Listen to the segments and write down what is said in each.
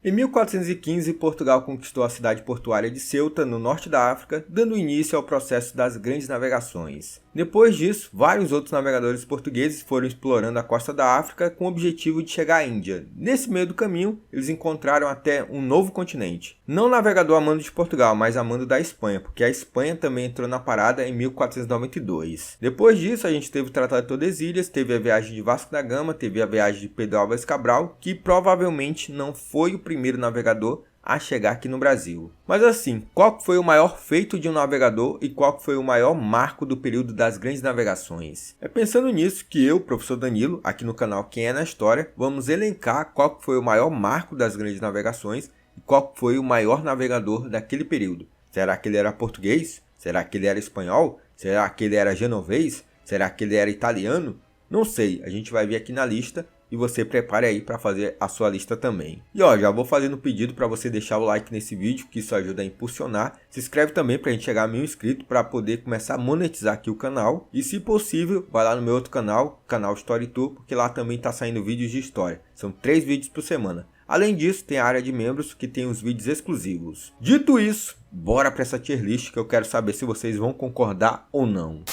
Em 1415, Portugal conquistou a cidade portuária de Ceuta, no norte da África, dando início ao processo das grandes navegações. Depois disso, vários outros navegadores portugueses foram explorando a costa da África com o objetivo de chegar à Índia. Nesse meio do caminho, eles encontraram até um novo continente. Não navegador a mando de Portugal, mas a mando da Espanha, porque a Espanha também entrou na parada em 1492. Depois disso, a gente teve o Tratado de Tordesilhas, teve a viagem de Vasco da Gama, teve a viagem de Pedro Álvares Cabral, que provavelmente não foi o primeiro navegador a chegar aqui no Brasil. Mas assim, qual foi o maior feito de um navegador e qual foi o maior marco do período das grandes navegações? É pensando nisso que eu, professor Danilo, aqui no canal Quem é na História, vamos elencar qual foi o maior marco das grandes navegações e qual foi o maior navegador daquele período. Será que ele era português? Será que ele era espanhol? Será que ele era genovês? Será que ele era italiano? Não sei, a gente vai ver aqui na lista. E você prepare aí para fazer a sua lista também. E ó, já vou fazendo um pedido para você deixar o like nesse vídeo, que isso ajuda a impulsionar. Se inscreve também para a gente chegar a 1000 inscritos para poder começar a monetizar aqui o canal. E se possível, vai lá no meu outro canal, canal Story Tour, porque lá também está saindo vídeos de história. São 3 vídeos por semana. Além disso, tem a área de membros que tem os vídeos exclusivos. Dito isso, bora para essa tier list que eu quero saber se vocês vão concordar ou não.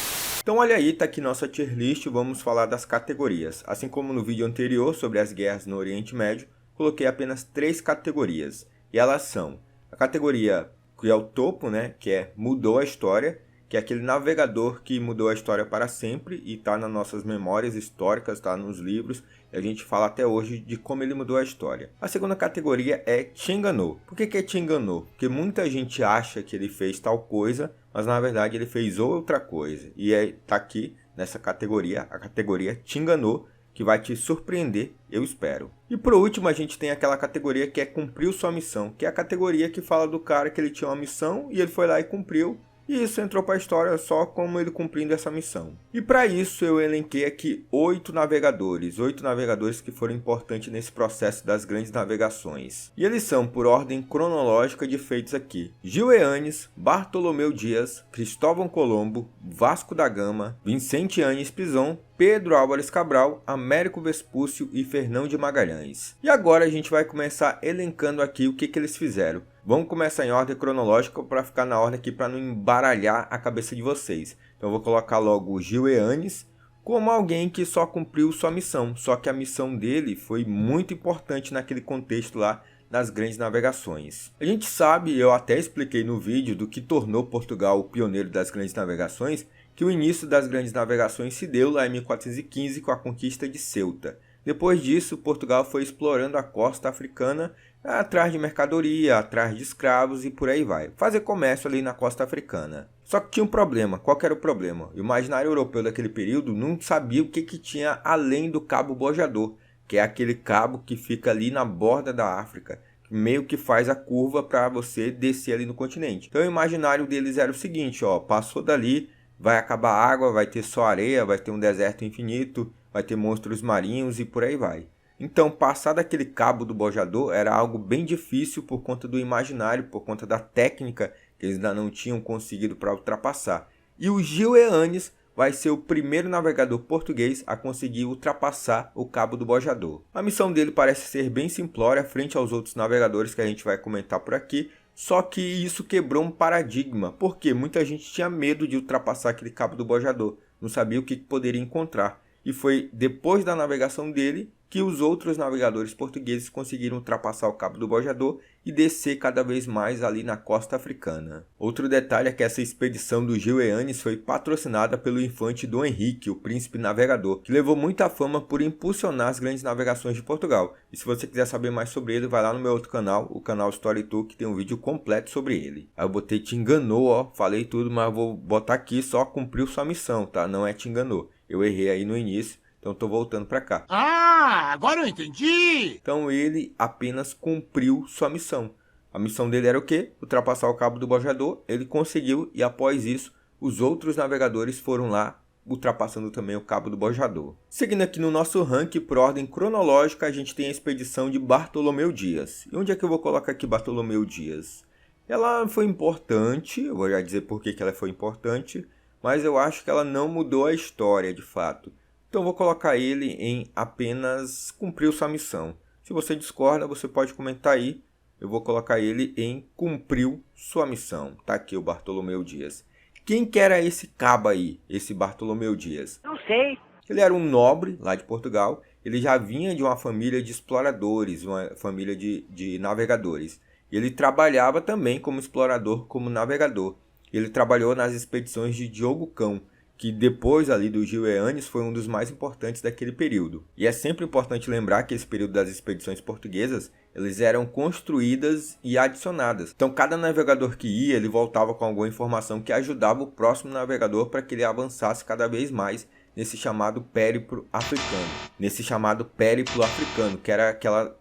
Então olha aí, tá aqui nossa tier list, vamos falar das categorias. Assim como no vídeo anterior sobre as guerras no Oriente Médio, coloquei apenas 3 categorias. E elas são a categoria que é o topo, né, que é mudou a história, que é aquele navegador que mudou a história para sempre e está nas nossas memórias históricas, está nos livros, e a gente fala até hoje de como ele mudou a história. A segunda categoria é te enganou. Por que te enganou? Porque muita gente acha que ele fez tal coisa, mas na verdade ele fez outra coisa. E tá aqui nessa categoria, a categoria te enganou, que vai te surpreender, eu espero. E por último a gente tem aquela categoria que é cumpriu sua missão, que é a categoria que fala do cara que ele tinha uma missão e ele foi lá e cumpriu. E isso entrou para a história só como ele cumprindo essa missão. E para isso eu elenquei aqui 8 navegadores que foram importantes nesse processo das grandes navegações. E eles são por ordem cronológica de feitos aqui: Gil Eanes, Bartolomeu Dias, Cristóvão Colombo, Vasco da Gama, Vicente Yanes Pisón, Pedro Álvares Cabral, Américo Vespúcio e Fernão de Magalhães. E agora a gente vai começar elencando aqui o que eles fizeram. Vamos começar em ordem cronológica para ficar na ordem aqui para não embaralhar a cabeça de vocês. Então eu vou colocar logo o Gil Eanes como alguém que só cumpriu sua missão. Só que a missão dele foi muito importante naquele contexto lá das grandes navegações. A gente sabe, eu até expliquei no vídeo do que tornou Portugal o pioneiro das grandes navegações, que o início das grandes navegações se deu lá em 1415 com a conquista de Ceuta. Depois disso, Portugal foi explorando a costa africana atrás de mercadoria, atrás de escravos e por aí vai. Fazer comércio ali na costa africana. Só que tinha um problema. Qual que era o problema? O imaginário europeu daquele período não sabia o que tinha além do Cabo Bojador, que é aquele cabo que fica ali na borda da África, meio que faz a curva para você descer ali no continente. Então o imaginário deles era o seguinte, ó, passou dali, vai acabar a água, vai ter só areia, vai ter um deserto infinito, vai ter monstros marinhos e por aí vai. Então, passar daquele cabo do bojador era algo bem difícil por conta do imaginário, por conta da técnica que eles ainda não tinham conseguido para ultrapassar. E o Gil Eanes vai ser o primeiro navegador português a conseguir ultrapassar o cabo do bojador. A missão dele parece ser bem simplória frente aos outros navegadores que a gente vai comentar por aqui, só que isso quebrou um paradigma, porque muita gente tinha medo de ultrapassar aquele cabo do bojador, não sabia o que poderia encontrar. E foi depois da navegação dele que os outros navegadores portugueses conseguiram ultrapassar o Cabo do Bojador e descer cada vez mais ali na costa africana. Outro detalhe é que essa expedição do Gil Eanes foi patrocinada pelo infante Dom Henrique, o príncipe navegador, que levou muita fama por impulsionar as grandes navegações de Portugal. E se você quiser saber mais sobre ele, vai lá no meu outro canal, o canal Story Tour, que tem um vídeo completo sobre ele. Aí eu botei te enganou, ó, falei tudo, mas vou botar aqui só cumpriu sua missão, tá? Não é te enganou. Eu errei aí no início, então estou voltando para cá. Ah, agora eu entendi! Então ele apenas cumpriu sua missão. A missão dele era o quê? Ultrapassar o Cabo do Bojador. Ele conseguiu e após isso, os outros navegadores foram lá, ultrapassando também o Cabo do Bojador. Seguindo aqui no nosso ranking por ordem cronológica, a gente tem a expedição de Bartolomeu Dias. E onde é que eu vou colocar aqui Bartolomeu Dias? Ela foi importante, eu vou já dizer por que ela foi importante, mas eu acho que ela não mudou a história de fato. Então vou colocar ele em apenas cumpriu sua missão. Se você discorda, você pode comentar aí. Eu vou colocar ele em cumpriu sua missão. Tá aqui o Bartolomeu Dias. Quem que era esse cabo aí, esse Bartolomeu Dias? Não sei. Ele era um nobre lá de Portugal. Ele já vinha de uma família de exploradores, uma família de navegadores. Ele trabalhava também como explorador, como navegador. Ele trabalhou nas expedições de Diogo Cão, que depois ali do Gil Eanes foi um dos mais importantes daquele período. E é sempre importante lembrar que esse período das expedições portuguesas, eles eram construídas e adicionadas. Então cada navegador que ia, ele voltava com alguma informação que ajudava o próximo navegador para que ele avançasse cada vez mais nesse chamado périplo africano. Nesse chamado périplo africano, que era aquela...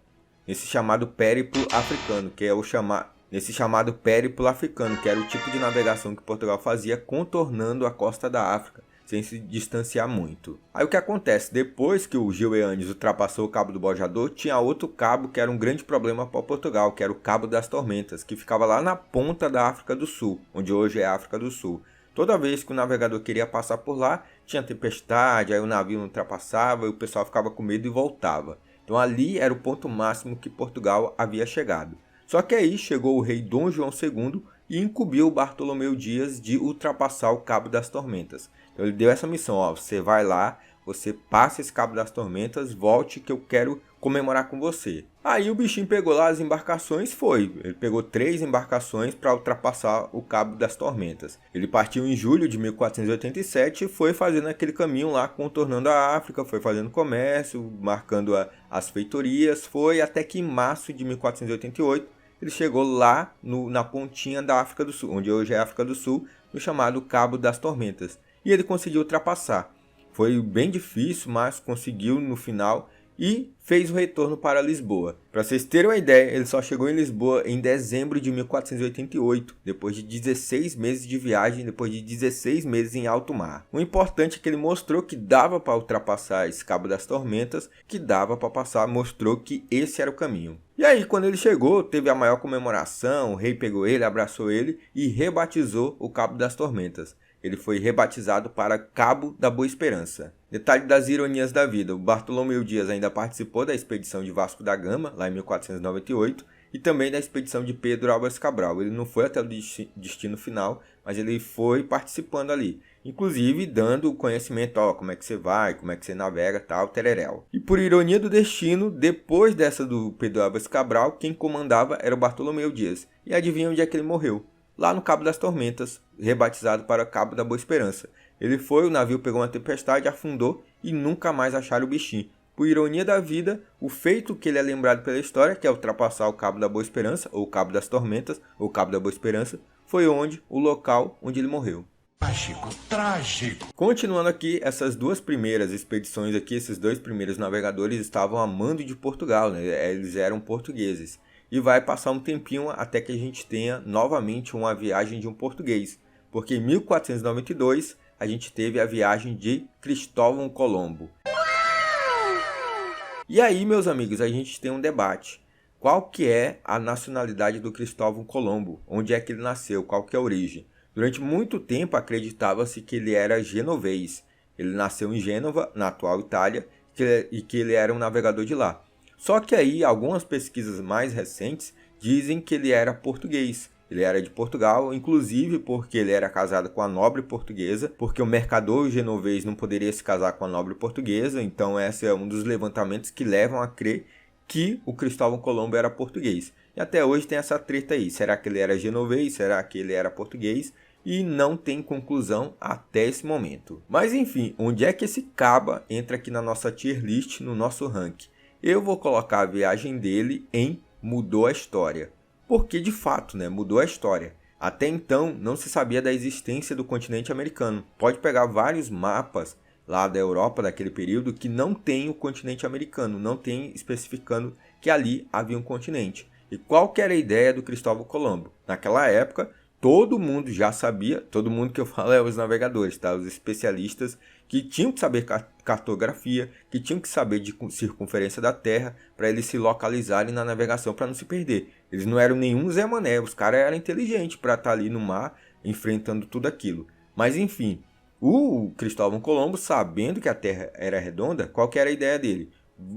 Nesse chamado périplo africano, que é o Nesse chamado périplo africano, que era o tipo de navegação que Portugal fazia contornando a costa da África, sem se distanciar muito. Aí o que acontece? Depois que o Gil Eanes ultrapassou o Cabo do Bojador, tinha outro cabo que era um grande problema para Portugal, que era o Cabo das Tormentas, que ficava lá na ponta da África do Sul, onde hoje é a África do Sul. Toda vez que o navegador queria passar por lá, tinha tempestade, aí o navio não ultrapassava e o pessoal ficava com medo e voltava. Então ali era o ponto máximo que Portugal havia chegado. Só que aí chegou o rei Dom João II e incumbiu o Bartolomeu Dias de ultrapassar o Cabo das Tormentas. Então ele deu essa missão, ó, você vai lá, você passa esse Cabo das Tormentas, volte que eu quero comemorar com você. Aí o bichinho pegou lá as embarcações, ele pegou 3 embarcações para ultrapassar o Cabo das Tormentas. Ele partiu em julho de 1487 e foi fazendo aquele caminho lá, contornando a África, foi fazendo comércio, marcando as feitorias, foi até que em março de 1488 ele chegou lá na pontinha da África do Sul, onde hoje é a África do Sul, no chamado Cabo das Tormentas. E ele conseguiu ultrapassar. Foi bem difícil, mas conseguiu no final e fez o retorno para Lisboa. Para vocês terem uma ideia, ele só chegou em Lisboa em dezembro de 1488, depois de 16 meses de viagem, depois de 16 meses em alto mar. O importante é que ele mostrou que dava para ultrapassar esse Cabo das Tormentas, que dava para passar, mostrou que esse era o caminho. E aí, quando ele chegou, teve a maior comemoração, o rei pegou ele, abraçou ele e rebatizou o Cabo das Tormentas. Ele foi rebatizado para Cabo da Boa Esperança. Detalhe das ironias da vida, o Bartolomeu Dias ainda participou da expedição de Vasco da Gama, lá em 1498, e também da expedição de Pedro Álvares Cabral. Ele não foi até o destino final, mas ele foi participando ali. Inclusive dando o conhecimento, ó, como é que você vai, como é que você navega, tal, tereréu. E por ironia do destino, depois dessa do Pedro Álvares Cabral, quem comandava era o Bartolomeu Dias. E adivinha onde é que ele morreu? Lá no Cabo das Tormentas, rebatizado para Cabo da Boa Esperança. Ele foi, o navio pegou uma tempestade, afundou e nunca mais acharam o bichinho. Por ironia da vida, o feito que ele é lembrado pela história, que é ultrapassar o Cabo da Boa Esperança, ou Cabo das Tormentas, ou Cabo da Boa Esperança, foi o local onde ele morreu. Trágico, trágico. Continuando aqui, essas duas primeiras expedições aqui, esses dois primeiros navegadores estavam a mando de Portugal, né? Eles eram portugueses. E vai passar um tempinho até que a gente tenha novamente uma viagem de um português. Porque em 1492 a gente teve a viagem de Cristóvão Colombo. E aí, meus amigos, a gente tem um debate. Qual que é a nacionalidade do Cristóvão Colombo? Onde é que ele nasceu? Qual que é a origem? Durante muito tempo acreditava-se que ele era genovês. Ele nasceu em Gênova, na atual Itália, e que ele era um navegador de lá. Só que aí, algumas pesquisas mais recentes dizem que ele era português. Ele era de Portugal, inclusive porque ele era casado com a nobre portuguesa, porque o mercador genovês não poderia se casar com a nobre portuguesa, então esse é um dos levantamentos que levam a crer que o Cristóvão Colombo era português. E até hoje tem essa treta aí, será que ele era genovês, será que ele era português? E não tem conclusão até esse momento. Mas enfim, onde é que esse caba entra aqui na nossa tier list, no nosso ranking? Eu vou colocar a viagem dele em Mudou a História. Porque de fato, mudou a história. Até então não se sabia da existência do continente americano. Pode pegar vários mapas lá da Europa daquele período que não tem o continente americano, não tem especificando que ali havia um continente. E qual que era a ideia do Cristóvão Colombo? Naquela época, todo mundo já sabia, todo mundo que eu falo é os navegadores, tá? Os especialistas que tinham que saber cartografia, que tinham que saber de circunferência da Terra para eles se localizarem na navegação para não se perder. Eles não eram nenhum Zé Mané, os caras eram inteligentes para estar ali no mar enfrentando tudo aquilo. Mas enfim, o Cristóvão Colombo, sabendo que a Terra era redonda, qual que era a ideia dele?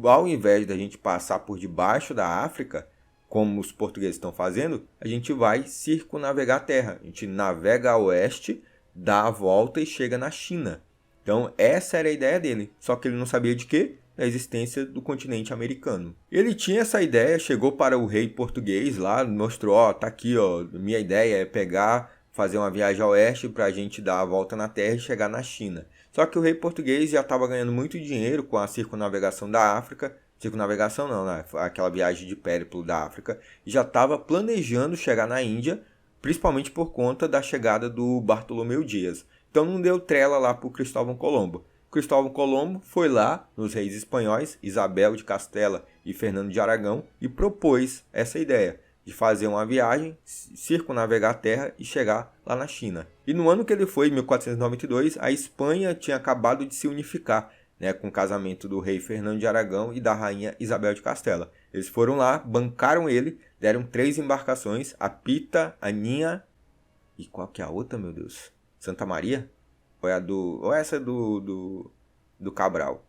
ao invés da gente passar por debaixo da África, como os portugueses estão fazendo, a gente vai circunnavegar a Terra. A gente navega a oeste, dá a volta e chega na China. Então essa era a ideia dele, só que ele não sabia de quê? Da existência do continente americano. Ele tinha essa ideia, chegou para o rei português lá, mostrou, tá aqui, minha ideia é fazer uma viagem a oeste para a gente dar a volta na Terra e chegar na China. Só que o rei português já estava ganhando muito dinheiro com a circunnavegação da África, circunnavegação não, né? Aquela viagem de périplo da África, e já estava planejando chegar na Índia, principalmente por conta da chegada do Bartolomeu Dias. Então não deu trela lá para o Cristóvão Colombo. Cristóvão Colombo foi lá nos reis espanhóis, Isabel de Castela e Fernando de Aragão, e propôs essa ideia de fazer uma viagem, circunnavegar a Terra e chegar lá na China. E no ano que ele foi, em 1492, a Espanha tinha acabado de se unificar, né, com o casamento do rei Fernando de Aragão e da rainha Isabel de Castela. Eles foram lá, bancaram ele, deram 3 embarcações, a Pita, a Ninha e qual que é a outra, meu Deus? Santa Maria? Ou essa do Cabral?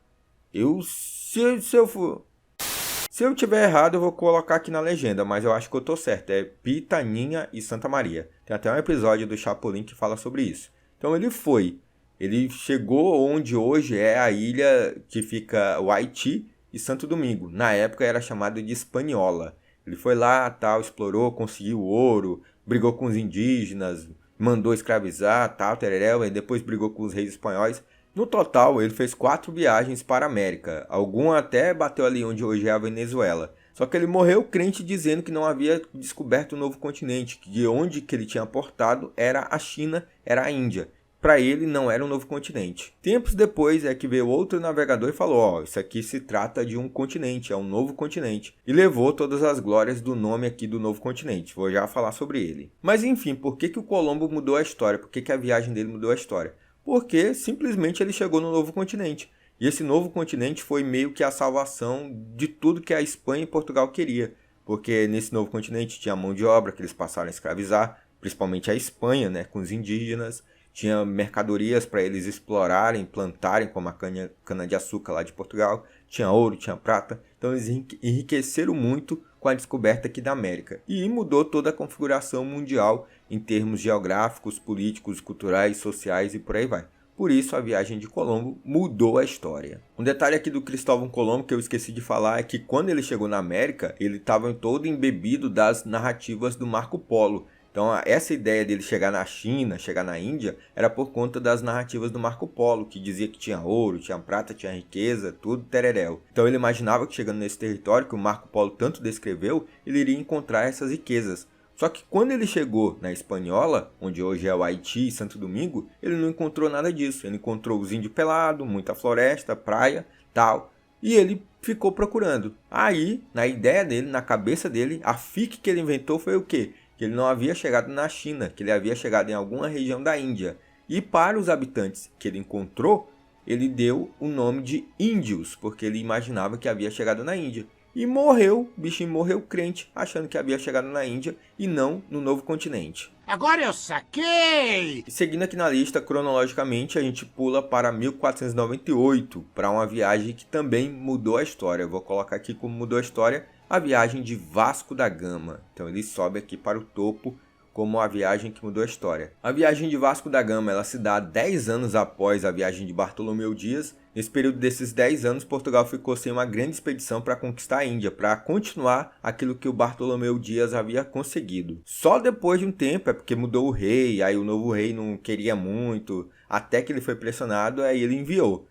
Se eu tiver errado, eu vou colocar aqui na legenda, mas eu acho que eu tô certo. É Pita, Ninha e Santa Maria. Tem até um episódio do Chapolin que fala sobre isso. Então ele chegou onde hoje é a ilha que fica o Haiti e Santo Domingo. Na época era chamado de Hispaniola. Ele foi lá, tal, explorou, conseguiu ouro, brigou com os indígenas, mandou escravizar, tal, tereréu, e depois brigou com os reis espanhóis. No total, ele fez 4 viagens para a América. Algum até bateu ali onde hoje é a Venezuela. Só que ele morreu crente dizendo que não havia descoberto um novo continente, que de onde que ele tinha aportado era a China, era a Índia. Para ele não era um novo continente. Tempos depois é que veio outro navegador e falou, isso aqui se trata de um continente, é um novo continente. E levou todas as glórias do nome aqui do novo continente. Vou já falar sobre ele. Mas enfim, por que o Colombo mudou a história? Por que a viagem dele mudou a história? Porque simplesmente ele chegou no novo continente. E esse novo continente foi meio que a salvação de tudo que a Espanha e Portugal queria. Porque nesse novo continente tinha mão de obra que eles passaram a escravizar, principalmente a Espanha, né, com os indígenas. Tinha mercadorias para eles explorarem, plantarem, como a cana-de-açúcar lá de Portugal. Tinha ouro, tinha prata. Então eles enriqueceram muito com a descoberta aqui da América. E mudou toda a configuração mundial em termos geográficos, políticos, culturais, sociais e por aí vai. Por isso a viagem de Colombo mudou a história. Um detalhe aqui do Cristóvão Colombo que eu esqueci de falar é que quando ele chegou na América, ele estava todo embebido das narrativas do Marco Polo. Então essa ideia dele chegar na China, chegar na Índia, era por conta das narrativas do Marco Polo, que dizia que tinha ouro, tinha prata, tinha riqueza, tudo tereréu. Então ele imaginava que chegando nesse território que o Marco Polo tanto descreveu, ele iria encontrar essas riquezas. Só que quando ele chegou na Hispaniola, onde hoje é o Haiti e Santo Domingo, ele não encontrou nada disso. Ele encontrou os índios pelados, muita floresta, praia, tal. E ele ficou procurando. Aí, na ideia dele, na cabeça dele, a fique que ele inventou foi o quê? Que ele não havia chegado na China, que ele havia chegado em alguma região da Índia. E para os habitantes que ele encontrou, ele deu o nome de índios, porque ele imaginava que havia chegado na Índia. E morreu, o bichinho morreu crente, achando que havia chegado na Índia e não no novo continente. Agora eu saquei! E seguindo aqui na lista, cronologicamente, a gente pula para 1498, para uma viagem que também mudou a história. Eu vou colocar aqui como mudou a história a viagem de Vasco da Gama. Então ele sobe aqui para o topo como a viagem que mudou a história. A viagem de Vasco da Gama ela se dá 10 anos após a viagem de Bartolomeu Dias. Nesse período desses 10 anos, Portugal ficou sem uma grande expedição para conquistar a Índia, para continuar aquilo que o Bartolomeu Dias havia conseguido. Só depois de um tempo, é porque mudou o rei, aí o novo rei não queria muito, até que ele foi pressionado, aí ele enviou.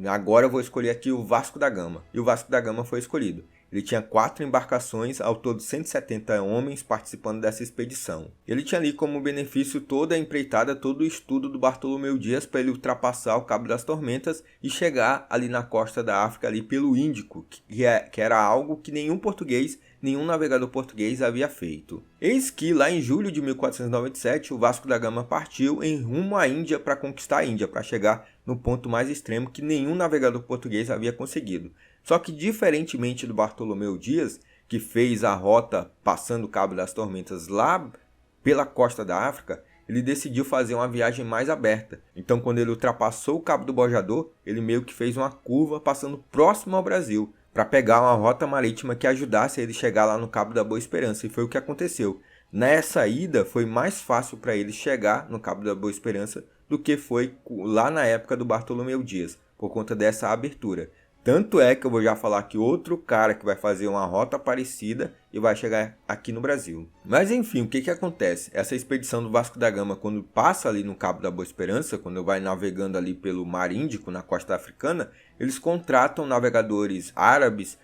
Agora eu vou escolher aqui o Vasco da Gama. E o Vasco da Gama foi escolhido. Ele tinha 4 embarcações, ao todo 170 homens participando dessa expedição. Ele tinha ali como benefício toda a empreitada, todo o estudo do Bartolomeu Dias para ele ultrapassar o Cabo das Tormentas e chegar ali na costa da África, ali pelo Índico, que era algo que nenhum navegador português havia feito. Eis que lá em julho de 1497, o Vasco da Gama partiu em rumo à Índia para conquistar a Índia, para chegar no ponto mais extremo que nenhum navegador português havia conseguido. Só que, diferentemente do Bartolomeu Dias, que fez a rota passando o Cabo das Tormentas lá pela costa da África, ele decidiu fazer uma viagem mais aberta. Então, quando ele ultrapassou o Cabo do Bojador, ele meio que fez uma curva passando próximo ao Brasil, para pegar uma rota marítima que ajudasse a ele chegar lá no Cabo da Boa Esperança, e foi o que aconteceu. Nessa ida, foi mais fácil para ele chegar no Cabo da Boa Esperança do que foi lá na época do Bartolomeu Dias, por conta dessa abertura. Tanto é que eu vou já falar que outro cara que vai fazer uma rota parecida e vai chegar aqui no Brasil. Mas enfim, o que acontece? Essa expedição do Vasco da Gama, quando passa ali no Cabo da Boa Esperança, quando vai navegando ali pelo Mar Índico, na costa africana, eles contratam navegadores árabes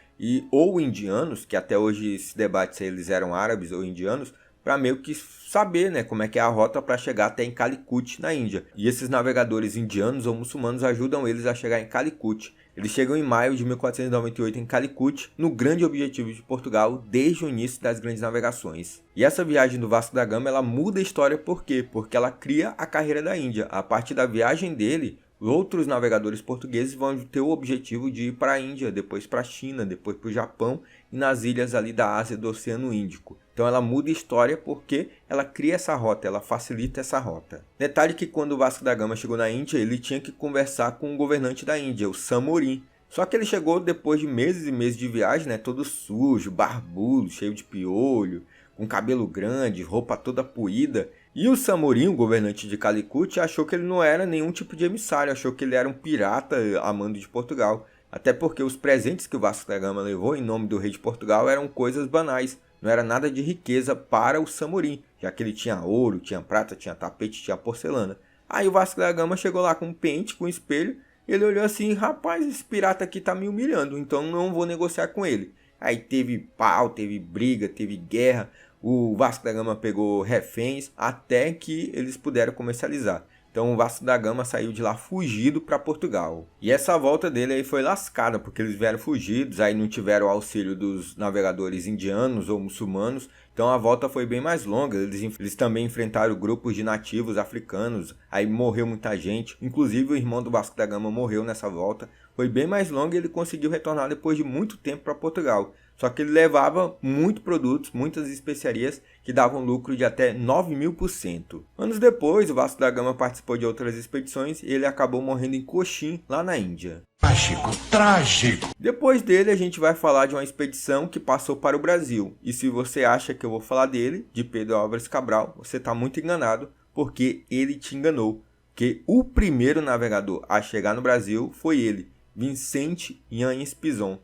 ou indianos, que até hoje se debate se eles eram árabes ou indianos, para meio que saber, né, como é que é a rota para chegar até em Calicut, na Índia. E esses navegadores indianos ou muçulmanos ajudam eles a chegar em Calicut. Eles chegam em maio de 1498 em Calicut, no grande objetivo de Portugal desde o início das grandes navegações. E essa viagem do Vasco da Gama, ela muda a história por quê? Porque ela cria a carreira da Índia. A partir da viagem dele, outros navegadores portugueses vão ter o objetivo de ir para a Índia, depois para a China, depois para o Japão e nas ilhas ali da Ásia do Oceano Índico. Então ela muda a história porque ela cria essa rota, ela facilita essa rota. Detalhe que quando o Vasco da Gama chegou na Índia, ele tinha que conversar com o governante da Índia, o Samorim. Só que ele chegou depois de meses e meses de viagem, né, todo sujo, barbudo, cheio de piolho, com cabelo grande, roupa toda poída. E o Samorim, o governante de Calicut, achou que ele não era nenhum tipo de emissário, achou que ele era um pirata a mando de Portugal. Até porque os presentes que o Vasco da Gama levou em nome do rei de Portugal eram coisas banais. Não era nada de riqueza para o Samorim, já que ele tinha ouro, tinha prata, tinha tapete, tinha porcelana. Aí o Vasco da Gama chegou lá com um pente, com um espelho, ele olhou assim, rapaz, esse pirata aqui tá me humilhando, então não vou negociar com ele. Aí teve pau, teve briga, teve guerra, o Vasco da Gama pegou reféns até que eles puderam comercializar. Então o Vasco da Gama saiu de lá fugido para Portugal. E essa volta dele aí foi lascada, porque eles vieram fugidos, aí não tiveram o auxílio dos navegadores indianos ou muçulmanos. Então a volta foi bem mais longa, eles também enfrentaram grupos de nativos africanos, aí morreu muita gente, inclusive o irmão do Vasco da Gama morreu nessa volta. Foi bem mais longa e ele conseguiu retornar depois de muito tempo para Portugal. Só que ele levava muitos produtos, muitas especiarias que davam lucro de até 9.000%. Anos depois, o Vasco da Gama participou de outras expedições e ele acabou morrendo em Cochin, lá na Índia. Trágico, trágico. Depois dele, a gente vai falar de uma expedição que passou para o Brasil. E se você acha que eu vou falar dele, de Pedro Álvares Cabral, você está muito enganado, porque ele te enganou. Porque o primeiro navegador a chegar no Brasil foi ele, Vicente Yáñez Pisón,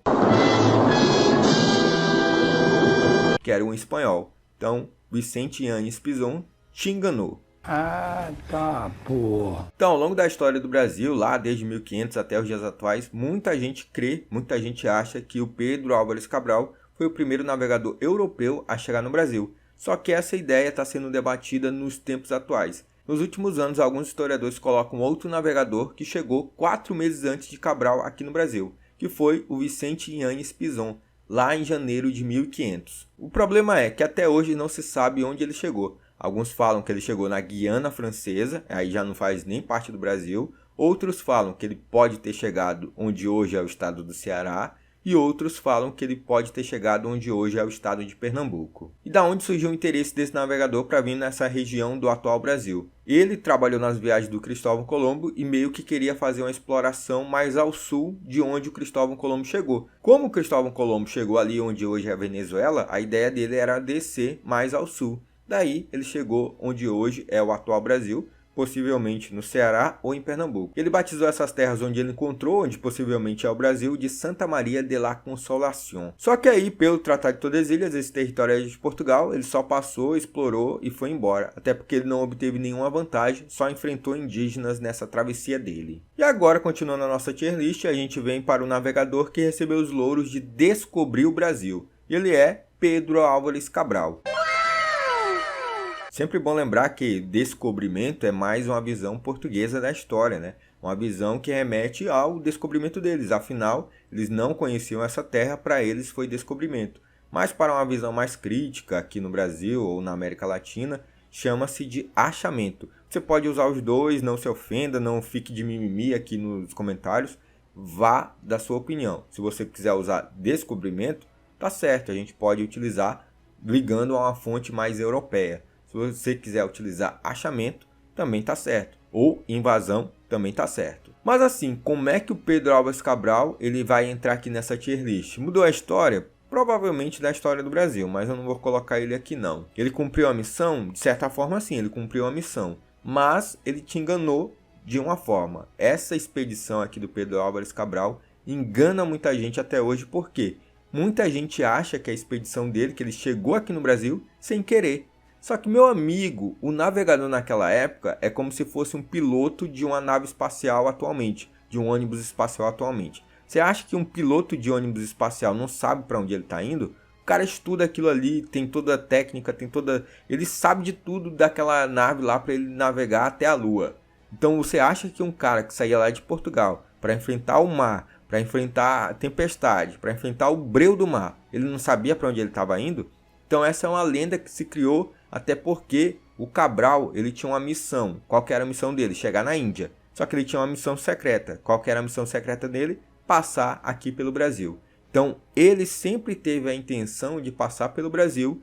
que era um espanhol. Então, Vicente Yáñez Pisón te enganou. Ah, tá, porra. Então, ao longo da história do Brasil, lá desde 1500 até os dias atuais, muita gente crê, muita gente acha que o Pedro Álvares Cabral foi o primeiro navegador europeu a chegar no Brasil. Só que essa ideia está sendo debatida nos tempos atuais. Nos últimos anos, alguns historiadores colocam outro navegador que chegou 4 meses antes de Cabral aqui no Brasil, que foi o Vicente Yáñez Pisón, lá em janeiro de 1500. O problema é que até hoje não se sabe onde ele chegou. Alguns falam que ele chegou na Guiana Francesa, aí já não faz nem parte do Brasil. Outros falam que ele pode ter chegado onde hoje é o estado do Ceará. E outros falam que ele pode ter chegado onde hoje é o estado de Pernambuco. E da onde surgiu o interesse desse navegador para vir nessa região do atual Brasil? Ele trabalhou nas viagens do Cristóvão Colombo e meio que queria fazer uma exploração mais ao sul de onde o Cristóvão Colombo chegou. Como o Cristóvão Colombo chegou ali onde hoje é a Venezuela, a ideia dele era descer mais ao sul. Daí ele chegou onde hoje é o atual Brasil, possivelmente no Ceará ou em Pernambuco. Ele batizou essas terras onde ele encontrou, onde possivelmente é o Brasil, de Santa Maria de la Consolación. Só que aí, pelo Tratado de Tordesilhas, esse território é de Portugal, ele só passou, explorou e foi embora. Até porque ele não obteve nenhuma vantagem, só enfrentou indígenas nessa travessia dele. E agora, continuando a nossa tier list, a gente vem para o navegador que recebeu os louros de descobrir o Brasil. Ele é Pedro Álvares Cabral. Sempre bom lembrar que descobrimento é mais uma visão portuguesa da história, né? Uma visão que remete ao descobrimento deles. Afinal, eles não conheciam essa terra, para eles foi descobrimento. Mas para uma visão mais crítica aqui no Brasil ou na América Latina, chama-se de achamento. Você pode usar os dois, não se ofenda, não fique de mimimi aqui nos comentários. Vá da sua opinião. Se você quiser usar descobrimento, tá certo, a gente pode utilizar ligando a uma fonte mais europeia. Se você quiser utilizar achamento, também está certo. Ou invasão, também está certo. Mas assim, como é que o Pedro Álvares Cabral ele vai entrar aqui nessa tier list? Mudou a história? Provavelmente da história do Brasil, mas eu não vou colocar ele aqui não. Ele cumpriu a missão? De certa forma sim, ele cumpriu a missão. Mas ele te enganou de uma forma. Essa expedição aqui do Pedro Álvares Cabral engana muita gente até hoje, porque muita gente acha que a expedição dele, que ele chegou aqui no Brasil sem querer. Só que, meu amigo, o navegador naquela época é como se fosse um piloto de uma nave espacial atualmente, de um ônibus espacial atualmente. Você acha que um piloto de ônibus espacial não sabe para onde ele está indo? O cara estuda aquilo ali, tem toda a técnica, ele sabe de tudo daquela nave lá para ele navegar até a Lua. Então você acha que um cara que saía lá de Portugal para enfrentar o mar, para enfrentar a tempestade, para enfrentar o breu do mar, ele não sabia para onde ele estava indo? Então essa é uma lenda que se criou até porque o Cabral ele tinha uma missão. Qual que era a missão dele? Chegar na Índia. Só que ele tinha uma missão secreta. Qual que era a missão secreta dele? Passar aqui pelo Brasil. Então ele sempre teve a intenção de passar pelo Brasil,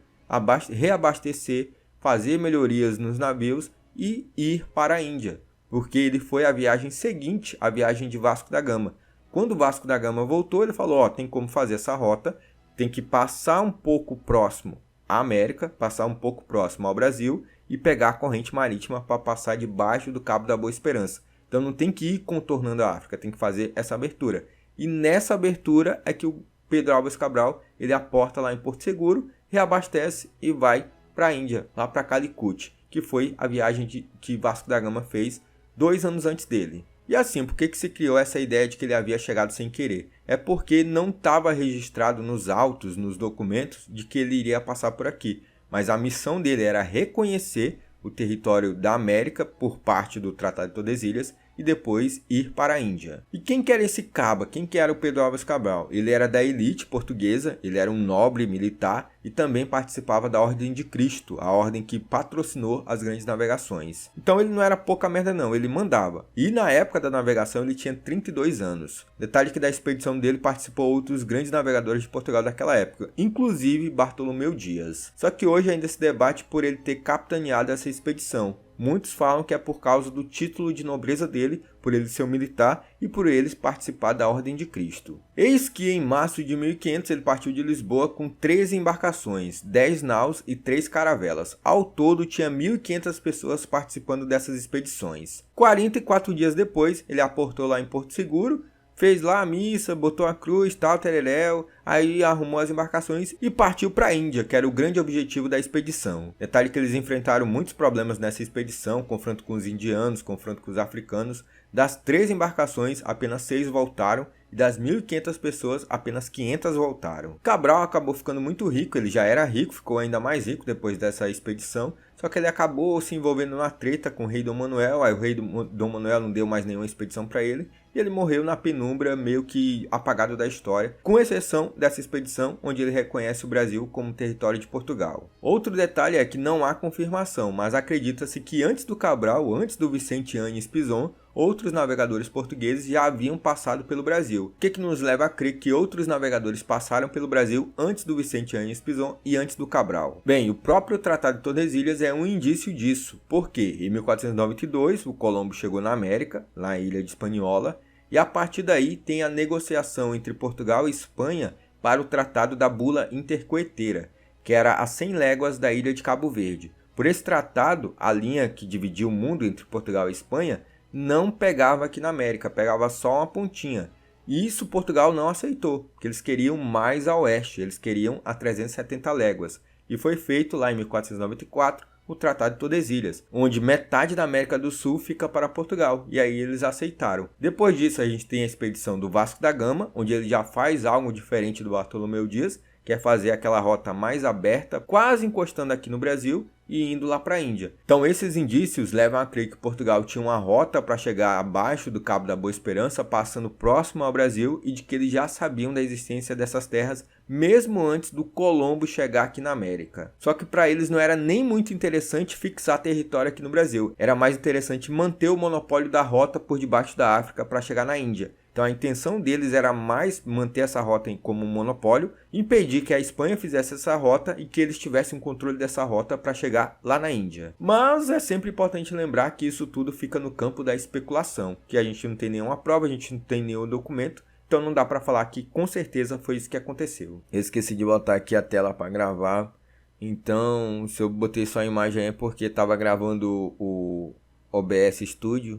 reabastecer, fazer melhorias nos navios e ir para a Índia. Porque ele foi a viagem seguinte, a viagem de Vasco da Gama. Quando o Vasco da Gama voltou, ele falou, tem como fazer essa rota, tem que passar um pouco próximo à América, passar um pouco próximo ao Brasil e pegar a corrente marítima para passar debaixo do Cabo da Boa Esperança. Então não tem que ir contornando a África, tem que fazer essa abertura. E nessa abertura é que o Pedro Álvares Cabral ele aporta lá em Porto Seguro, reabastece e vai para a Índia, lá para Calicut, que foi a viagem que Vasco da Gama fez 2 anos antes dele. E assim, por que se criou essa ideia de que ele havia chegado sem querer? É porque não estava registrado nos autos, nos documentos, de que ele iria passar por aqui. Mas a missão dele era reconhecer o território da América por parte do Tratado de Tordesilhas e depois ir para a Índia. E quem que era esse caba? Quem que era o Pedro Álvares Cabral? Ele era da elite portuguesa, ele era um nobre militar e também participava da Ordem de Cristo, a ordem que patrocinou as grandes navegações. Então ele não era pouca merda não, ele mandava. E na época da navegação ele tinha 32 anos. Detalhe que da expedição dele participou outros grandes navegadores de Portugal daquela época, inclusive Bartolomeu Dias. Só que hoje ainda se debate por ele ter capitaneado essa expedição. Muitos falam que é por causa do título de nobreza dele, por ele ser um militar e por eles participar da Ordem de Cristo. Eis que em março de 1500 ele partiu de Lisboa com 13 embarcações, 10 naus e 3 caravelas. Ao todo tinha 1.500 pessoas participando dessas expedições. 44 dias depois ele aportou lá em Porto Seguro, fez lá a missa, botou a cruz, tal, tereréu, aí arrumou as embarcações e partiu para a Índia, que era o grande objetivo da expedição. Detalhe que eles enfrentaram muitos problemas nessa expedição, confronto com os indianos, confronto com os africanos. Das 13 embarcações, apenas 6 voltaram e das 1.500 pessoas, apenas 500 voltaram. Cabral acabou ficando muito rico, ele já era rico, ficou ainda mais rico depois dessa expedição, só que ele acabou se envolvendo numa treta com o rei Dom Manuel, aí o rei Dom Manuel não deu mais nenhuma expedição para ele, e ele morreu na penumbra, meio que apagado da história, com exceção dessa expedição, onde ele reconhece o Brasil como território de Portugal. Outro detalhe é que não há confirmação, mas acredita-se que antes do Cabral, antes do Vicente Yanes Pizon, outros navegadores portugueses já haviam passado pelo Brasil. O que nos leva a crer que outros navegadores passaram pelo Brasil antes do Vicente Yanes Pizon e antes do Cabral? Bem, o próprio Tratado de Tordesilhas é um indício disso, porque em 1492 o Colombo chegou na América, lá na ilha de Hispaniola, e a partir daí tem a negociação entre Portugal e Espanha para o Tratado da Bula Intercoeteira, que era a 100 léguas da ilha de Cabo Verde. Por esse tratado, a linha que dividia o mundo entre Portugal e Espanha não pegava aqui na América, pegava só uma pontinha. E isso Portugal não aceitou, porque eles queriam mais a oeste, eles queriam a 370 léguas. E foi feito lá em 1494 o Tratado de Tordesilhas, onde metade da América do Sul fica para Portugal, e aí eles aceitaram. Depois disso a gente tem a expedição do Vasco da Gama, onde ele já faz algo diferente do Bartolomeu Dias, que é fazer aquela rota mais aberta, quase encostando aqui no Brasil e indo lá para a Índia. Então esses indícios levam a crer que Portugal tinha uma rota para chegar abaixo do Cabo da Boa Esperança, passando próximo ao Brasil, e de que eles já sabiam da existência dessas terras mesmo antes do Colombo chegar aqui na América. Só que para eles não era nem muito interessante fixar território aqui no Brasil, era mais interessante manter o monopólio da rota por debaixo da África para chegar na Índia. Então a intenção deles era mais manter essa rota como um monopólio, impedir que a Espanha fizesse essa rota e que eles tivessem o controle dessa rota para chegar lá na Índia. Mas é sempre importante lembrar que isso tudo fica no campo da especulação, que a gente não tem nenhuma prova, a gente não tem nenhum documento, então não dá para falar que com certeza foi isso que aconteceu. Eu esqueci de botar aqui a tela para gravar, então se eu botei só a imagem é porque estava gravando o OBS Studio.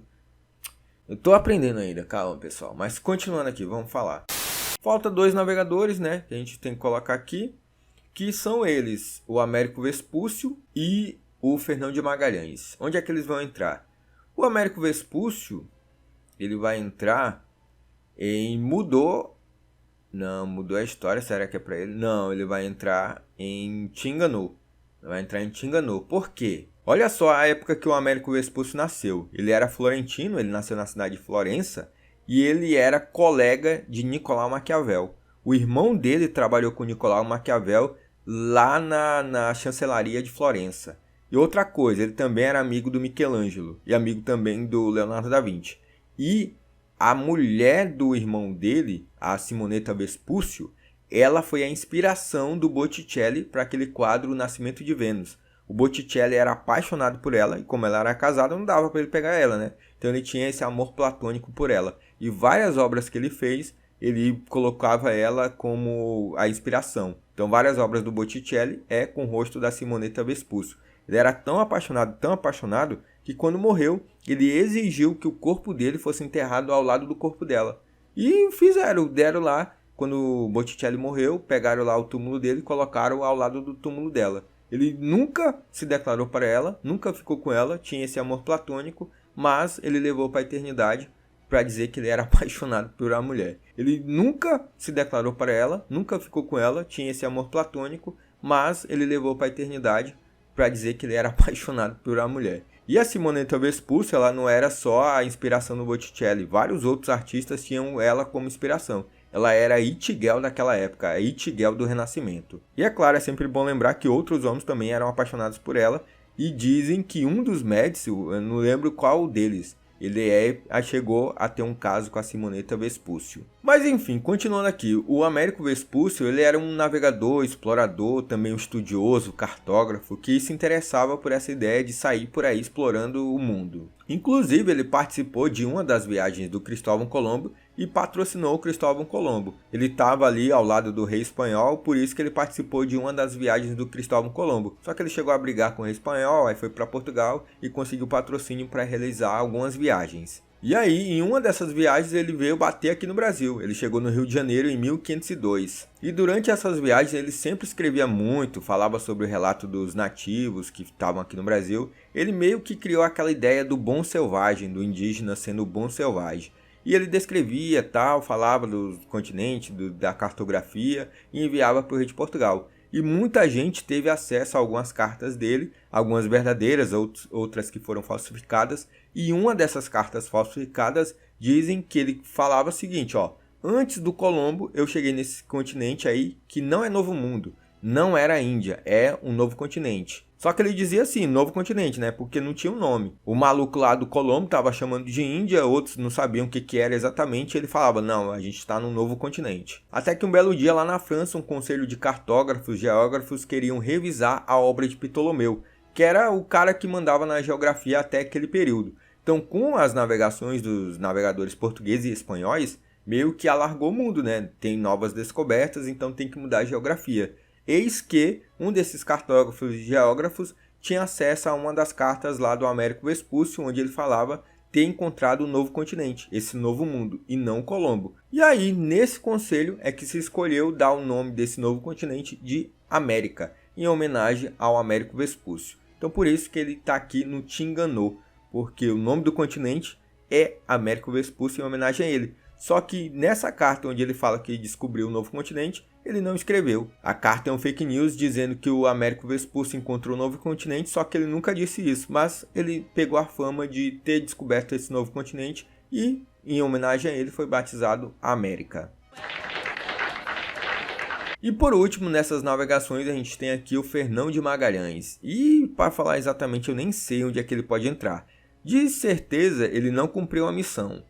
Eu tô aprendendo ainda, calma pessoal, mas continuando aqui, vamos falar. Falta 2 navegadores, né, que a gente tem que colocar aqui, que são eles, o Américo Vespúcio e o Fernão de Magalhães. Onde é que eles vão entrar? O Américo Vespúcio, ele vai entrar em mudou a história, será que é para ele? Não, ele vai entrar em Terengganu. Por quê? Olha só a época que o Américo Vespúcio nasceu. Ele era florentino, ele nasceu na cidade de Florença e ele era colega de Nicolau Maquiavel. O irmão dele trabalhou com Nicolau Maquiavel lá na chancelaria de Florença. E outra coisa, ele também era amigo do Michelangelo e amigo também do Leonardo da Vinci. E a mulher do irmão dele, a Simonetta Vespúcio, ela foi a inspiração do Botticelli para aquele quadro O Nascimento de Vênus. O Botticelli era apaixonado por ela e como ela era casada, não dava para ele pegar ela, né? Então ele tinha esse amor platônico por ela. E várias obras que ele fez, ele colocava ela como a inspiração. Então várias obras do Botticelli é com o rosto da Simonetta Vespúcio. Ele era tão apaixonado, que quando morreu, ele exigiu que o corpo dele fosse enterrado ao lado do corpo dela. E deram lá, quando o Botticelli morreu, pegaram lá o túmulo dele e colocaram ao lado do túmulo dela. Ele nunca se declarou para ela, nunca ficou com ela, tinha esse amor platônico, mas ele levou para a eternidade para dizer que ele era apaixonado por uma mulher. Ele nunca se declarou para ela, nunca ficou com ela, tinha esse amor platônico, mas ele levou para a eternidade para dizer que ele era apaixonado por uma mulher. E a Simonetta Vespúcio, ela não era só a inspiração do Botticelli, vários outros artistas tinham ela como inspiração. Ela era a It Girl daquela época, a It Girl do Renascimento. E é claro, é sempre bom lembrar que outros homens também eram apaixonados por ela. E dizem que um dos Médici, eu não lembro qual deles, ele chegou a ter um caso com a Simonetta Vespúcio. Mas enfim, continuando aqui, o Américo Vespúcio ele era um navegador, explorador, também um estudioso, cartógrafo, que se interessava por essa ideia de sair por aí explorando o mundo. Inclusive, ele participou de uma das viagens do Cristóvão Colombo e patrocinou o Cristóvão Colombo. Ele estava ali ao lado do rei espanhol, por isso que ele participou de uma das viagens do Cristóvão Colombo. Só que ele chegou a brigar com o rei espanhol, aí foi para Portugal e conseguiu patrocínio para realizar algumas viagens. E aí, em uma dessas viagens, ele veio bater aqui no Brasil. Ele chegou no Rio de Janeiro em 1502. E durante essas viagens, ele sempre escrevia muito, falava sobre o relato dos nativos que estavam aqui no Brasil. Ele meio que criou aquela ideia do bom selvagem, do indígena sendo o bom selvagem. E ele descrevia, falava do continente, da cartografia e enviava para o rei de Portugal. E muita gente teve acesso a algumas cartas dele, algumas verdadeiras, outras que foram falsificadas. E uma dessas cartas falsificadas dizem que ele falava o seguinte, antes do Colombo eu cheguei nesse continente aí que não é Novo Mundo, não era a Índia, é um novo continente. Só que ele dizia assim, novo continente, né? Porque não tinha um nome. O maluco lá do Colombo estava chamando de Índia, outros não sabiam o que era exatamente. Ele falava, não, a gente está num novo continente. Até que um belo dia lá na França, um conselho de cartógrafos, geógrafos queriam revisar a obra de Ptolomeu, que era o cara que mandava na geografia até aquele período. Então, com as navegações dos navegadores portugueses e espanhóis, meio que alargou o mundo, né? Tem novas descobertas, então tem que mudar a geografia. Eis que um desses cartógrafos e geógrafos tinha acesso a uma das cartas lá do Américo Vespúcio, onde ele falava ter encontrado um novo continente, esse novo mundo, e não Colombo. E aí, nesse conselho, é que se escolheu dar o nome desse novo continente de América, em homenagem ao Américo Vespúcio. Então, por isso que ele está aqui no Terengganu, porque o nome do continente é Américo Vespúcio em homenagem a ele. Só que nessa carta onde ele fala que descobriu um novo continente, ele não escreveu. A carta é um fake news dizendo que o Américo Vespúcio encontrou um novo continente, só que ele nunca disse isso. Mas ele pegou a fama de ter descoberto esse novo continente e, em homenagem a ele, foi batizado América. E por último, nessas navegações, a gente tem aqui o Fernão de Magalhães. E, para falar exatamente, eu nem sei onde é que ele pode entrar. De certeza, ele não cumpriu a missão.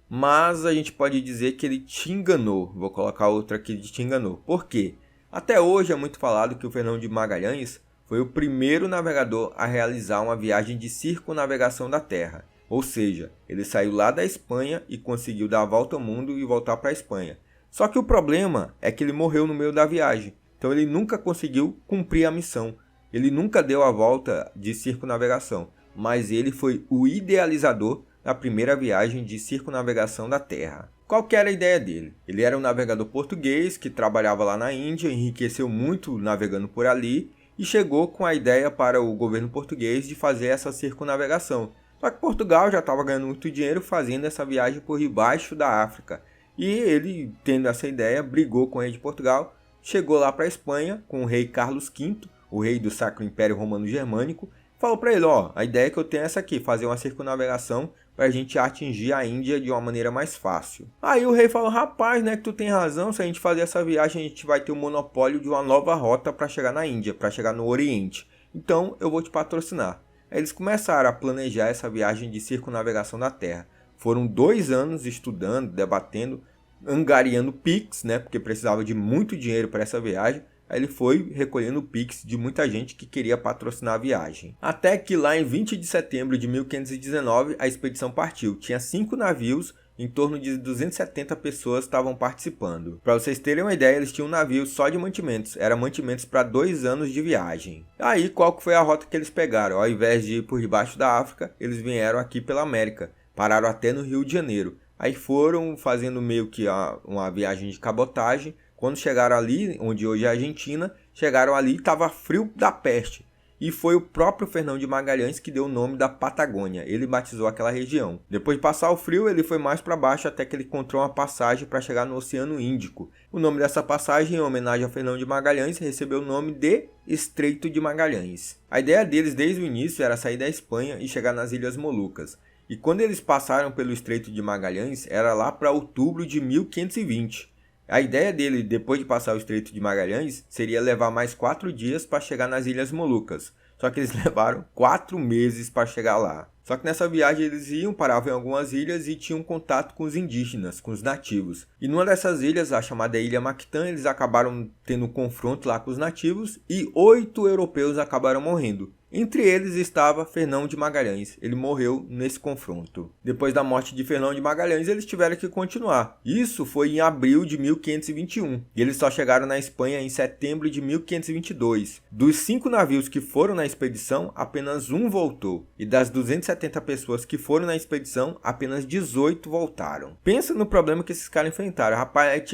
mas a gente pode dizer que ele te enganou. Vou colocar outra aqui de te enganou. Por quê? Até hoje é muito falado que o Fernão de Magalhães foi o primeiro navegador a realizar uma viagem de circunnavegação da Terra. Ou seja, ele saiu lá da Espanha e conseguiu dar a volta ao mundo e voltar para a Espanha. Só que o problema é que ele morreu no meio da viagem. Então ele nunca conseguiu cumprir a missão. Ele nunca deu a volta de circunnavegação. Mas ele foi o idealizador da primeira viagem de circunnavegação da Terra. Qual que era a ideia dele? Ele era um navegador português que trabalhava lá na Índia, enriqueceu muito navegando por ali e chegou com a ideia para o governo português de fazer essa circunnavegação. Só que Portugal já estava ganhando muito dinheiro fazendo essa viagem por debaixo da África. E ele, tendo essa ideia, brigou com o rei de Portugal, chegou lá para a Espanha com o rei Carlos V, o rei do Sacro Império Romano Germânico, falou para ele, a ideia que eu tenho é essa aqui, fazer uma circunnavegação para a gente atingir a Índia de uma maneira mais fácil. Aí o rei falou, rapaz, né, que tu tem razão, se a gente fazer essa viagem a gente vai ter o monopólio de uma nova rota para chegar na Índia, para chegar no Oriente. Então eu vou te patrocinar. Aí eles começaram a planejar essa viagem de circunnavegação da Terra. Foram 2 anos estudando, debatendo, angariando Pix, né, porque precisava de muito dinheiro para essa viagem. Aí ele foi recolhendo Pix de muita gente que queria patrocinar a viagem. Até que lá em 20 de setembro de 1519 a expedição partiu. Tinha 5 navios, em torno de 270 pessoas estavam participando. Para vocês terem uma ideia, eles tinham um navio só de mantimentos. Era mantimentos para 2 anos de viagem. Aí qual que foi a rota que eles pegaram? Ao invés de ir por debaixo da África, eles vieram aqui pela América. Pararam até no Rio de Janeiro. Aí foram fazendo meio que uma viagem de cabotagem. Quando chegaram ali, onde hoje é a Argentina, chegaram ali e estava frio da peste. E foi o próprio Fernão de Magalhães que deu o nome da Patagônia. Ele batizou aquela região. Depois de passar o frio, ele foi mais para baixo até que ele encontrou uma passagem para chegar no Oceano Índico. O nome dessa passagem, em homenagem ao Fernão de Magalhães, recebeu o nome de Estreito de Magalhães. A ideia deles desde o início era sair da Espanha e chegar nas Ilhas Molucas. E quando eles passaram pelo Estreito de Magalhães, era lá para outubro de 1520. A ideia dele, depois de passar o Estreito de Magalhães, seria levar mais 4 dias para chegar nas Ilhas Molucas. Só que eles levaram 4 meses para chegar lá. Só que nessa viagem eles paravam em algumas ilhas e tinham contato com os indígenas, com os nativos. E numa dessas ilhas, a chamada Ilha Mactã, eles acabaram tendo um confronto lá com os nativos e 8 europeus acabaram morrendo. Entre eles estava Fernão de Magalhães. Ele morreu nesse confronto. Depois da morte de Fernão de Magalhães, eles tiveram que continuar. Isso foi em abril de 1521. E eles só chegaram na Espanha em setembro de 1522. Dos 5 navios que foram na expedição, apenas um voltou. E das 270 pessoas que foram na expedição, apenas 18 voltaram. Pensa no problema que esses caras enfrentaram. Rapaz,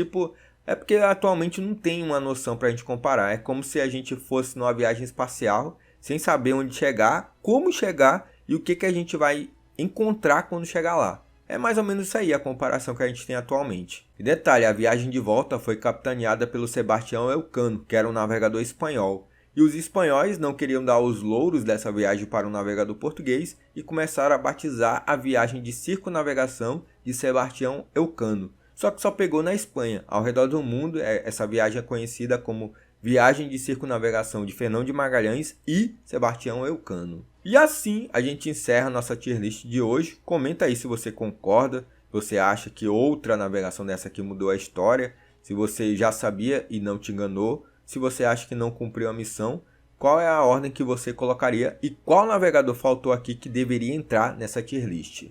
é porque atualmente não tem uma noção pra gente comparar. É como se a gente fosse numa viagem espacial sem saber onde chegar, como chegar e o que a gente vai encontrar quando chegar lá. É mais ou menos isso aí a comparação que a gente tem atualmente. E detalhe, a viagem de volta foi capitaneada pelo Sebastião Elcano, que era um navegador espanhol. E os espanhóis não queriam dar os louros dessa viagem para um navegador português e começaram a batizar a viagem de circunnavegação de Sebastião Elcano. Só que só pegou na Espanha. Ao redor do mundo, essa viagem é conhecida como Viagem de Circunnavegação de Fernão de Magalhães e Sebastião Elcano. E assim a gente encerra nossa tier list de hoje. Comenta aí se você concorda, se você acha que outra navegação dessa aqui mudou a história, se você já sabia e não te enganou, se você acha que não cumpriu a missão, qual é a ordem que você colocaria e qual navegador faltou aqui que deveria entrar nessa tier list.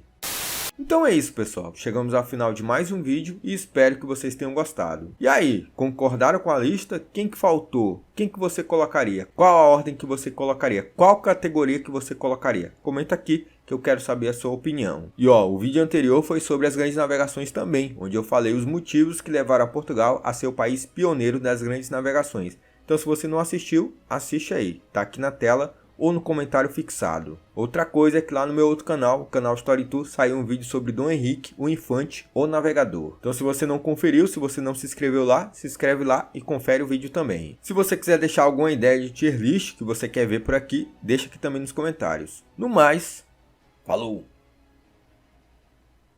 Então é isso, pessoal. Chegamos ao final de mais um vídeo e espero que vocês tenham gostado. E aí, concordaram com a lista? Quem que faltou? Quem que você colocaria? Qual a ordem que você colocaria? Qual categoria que você colocaria? Comenta aqui que eu quero saber a sua opinião. E o vídeo anterior foi sobre as grandes navegações também, onde eu falei os motivos que levaram a Portugal a ser o país pioneiro das grandes navegações. Então se você não assistiu, assiste aí. Tá aqui na tela ou no comentário fixado. Outra coisa é que lá no meu outro canal, o canal Story Tour, saiu um vídeo sobre Dom Henrique, o Infante, o Navegador. Então se você não conferiu, se você não se inscreveu lá, se inscreve lá e confere o vídeo também. Se você quiser deixar alguma ideia de tier list que você quer ver por aqui, deixa aqui também nos comentários. No mais, falou!